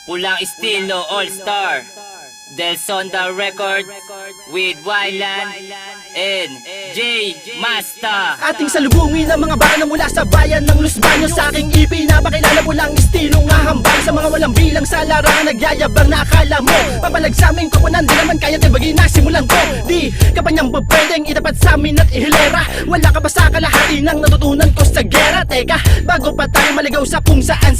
Pulang estilo all-star Del Sonda Record with Wyland and J Masta. Ating salubungin ang mga bana mula sa bayan ng Los Baños. Sa aking ipinapakilala pulang estilong ahambal sa mga walang bilang sa larangan nagyayabang na akala mo papalagsaming koponan di naman kaya tibagin na simulan ko. Di ka pa niyang pwedeng itapat sa amin at ihilera. Wala ka ba sa kalahati ng natutunan ko sa gera? Teka, bago pa tayo maligaw sa kung saan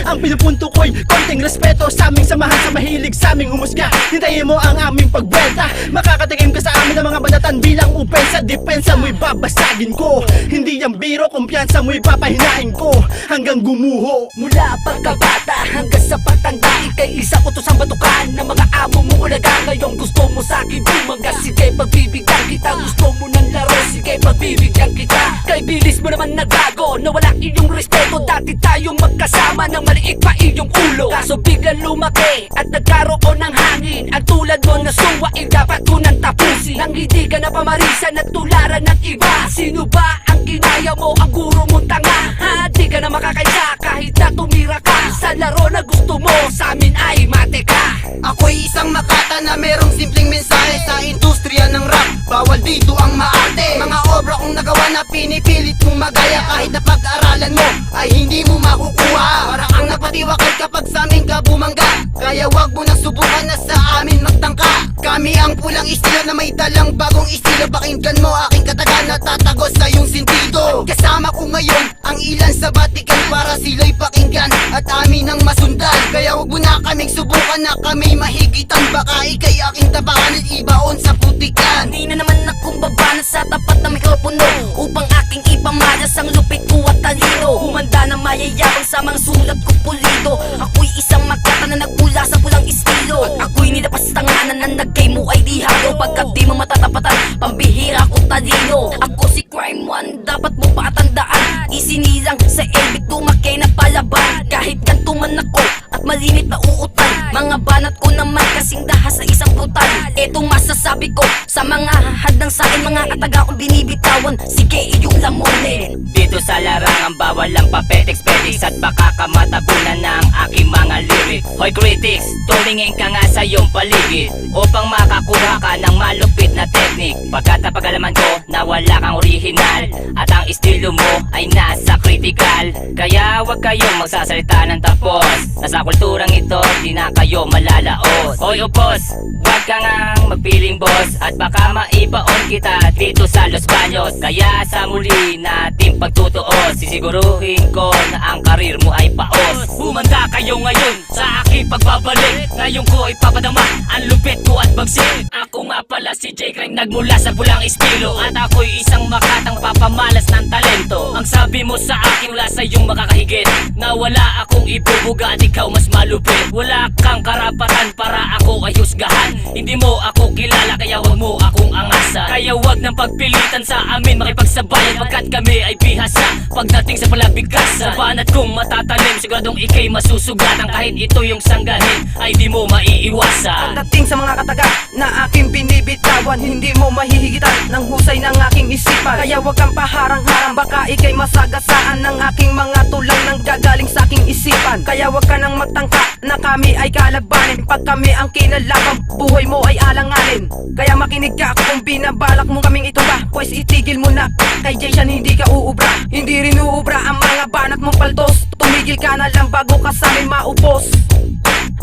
ang pinupunto ko'y konting respeto sa aming samahan sa mahilig sa aming humusga. Hintayin mo ang aming pagbelta, makakatikim ka sa amin ng mga banatan bilang upensa. Depensa mo'y babasagin ko, hindi yan biro, kumpiyansa mo'y papahinain ko hanggang gumuho. Mula pagkabata hanggang sa pagtanda, ika'y isa utos ang batukan ng mga amo mong ulaga. Ngayon gusto mo sa'kin bumangga, sige pagbibigyan kita. Gusto mo ng laro, sige pagbibigyan kita. Kay bilis mo naman nagbago, nawala iyong respeto. Dati tayong magkasama nang maliit pa iyong ulo, kaso biglang lumaki at nagkaroon ng hangin. Ang tulad mo na suwa ay dapat ko nang tapusin. Nang hindi ka na pamarisan at tularan ng iba. Sino ba ang kinaya mo? Ang guro mong tanga, ha? Di ka na makakaisa kahit na tumira ka sa laro na gusto mo, sa amin ay mate ka. Ako'y isang makata na merong simpleng mensahe sa industriya ng rap. Bawal dito ang maarte. Mga obra kong nagawa na pinipilit mong magaya, kahit na pag-aralan mo ay hindi mo makukuha. Para kang napatiwakal kapag sa amin ka bumangga, kaya wag mo nang subukan na sa amin magtangka. Kami ang pulang estilo na may dalang bagong estilo. Pakinggan mo aking katagan na tatagos sa iyong sentido. Kasama ko ngayon ang ilan sa batikan para sila'y pakinggan at amin ang masundan. Kaya wag mo na kaming subukan na kami mahigitan. Baka ikay aking tapakan at ibaon sa putikan. Hindi na naman akong babanas sa tapat ng mikropono upang aking ipamalas ang lupit ko at talino. Humanda na mayayabang sa mga sulat ko pulido. Ako'y isang magkata na nagpula sa pulang estilo. At ako'y nilapastanganan na nagkay mo ay dihado. Pagkat di mo matatapatan, pambihira ko talino. Ako si Crime One, dapat mo patandaan. Isinilang sa elbit tumakay na palaban. Kahit ganto man ako at malimit na uutan, mga banat ko naman kasing dahas sa isang putan. Etong masasabi ko sa mga hadang sa akin, mga kataga kong binibitawan. Sige iyong lamunin. Dito sa larangan bawal ang papetiks-petiks at baka kamatabunan ng aking mga lyric. Hoy critics, tumingin ka nga sa iyong paligid upang makakuha ka ng malupit na technique. Pagkat napagalaman ko na wala kang original at ang estilo mo ay nasa critical. Kaya wag kayong magsasalita ng tapos, nasa kulturang ito di na kayo malalaos. Hoy upos, wag ka ngang magpiling boss at baka maibaon kita dito sa Los Baños. Kaya sa muli nating pagtutuos, sisiguruhin ko na ang karir mo ay paos. Bumanda kayo ngayon sa aking pagbabalik. Ngayon ko ay papadama ang lupit ko at bagsik. Ako nga pala si J Crime, nagmula sa pulang estilo. At ako'y isang makatang papamalas ng talento. Ang sabi mo sa akin wala sa iyong makakahigit, na wala akong ibubuga at ikaw mas malupit. Wala kang karapatan para ako ay husgahan. Hindi mo ako kilala kaya wag mo akong angasan. Kaya wag nang pagpilitan sa amin makipagsabayan, pagkat kami ay bihasa pagdating sa palabigkasan. Sa banat kong matatalim, siguradong ikay masusugatan. Kahit ito yung sanggahin ay di mo maiiwasan. Pagdating sa mga kataga na aking binibitawan, hindi mo mahihigitan ng husay ng aking isipan. Kaya wag kang paharang-harang, baka ikay masagasaan ng aking mga tulang nang gagaling sa aking isipan. Kaya wag ka nang magtangka na kami ay kalabanin. Pag kami ang kinalaban, buhay mo ay alanganin. Kaya makinig ka kung binabalak mo kaming itumba, pues itigil mo na, kay Jason hindi ka uubra. Hindi rin uubra ang mga banat mong paltos. Tumigil ka na lang bago ka sa amin maupos.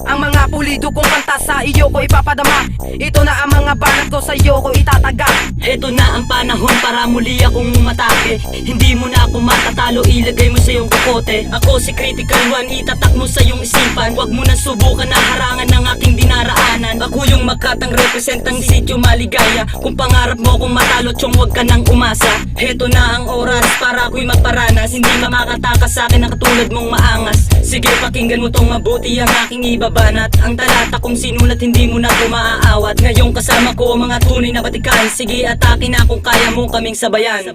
Ang mga pulido kong kanta sa iyo ko ipapadama. Ito na ang mga banat ko sa iyo ko itataga. Ito na ang panahon para muli akong umatake. Hindi mo na ako matatalo, ilagay mo sa iyong kukote. Ako si Critical One, itatak mo sa iyong isipan. Huwag mo na subukan na harangan ng aking dinaraanan. Ako yung makatang represent ng sityo Maligaya. Kung pangarap mo kung matalo, tiyong huwag ka nang umasa. Ito na ang oras para ako'y magparanas. Hindi makatakas sa akin na katulad mong maangas. Sige pakinggan mo tong mabuti ang aking ibabanat. Ang talata kong sinulat hindi mo na ko maaawat. Ngayong kasama ko ang mga tunay na batikan. Sige atake na kung kaya mo kaming sabayan.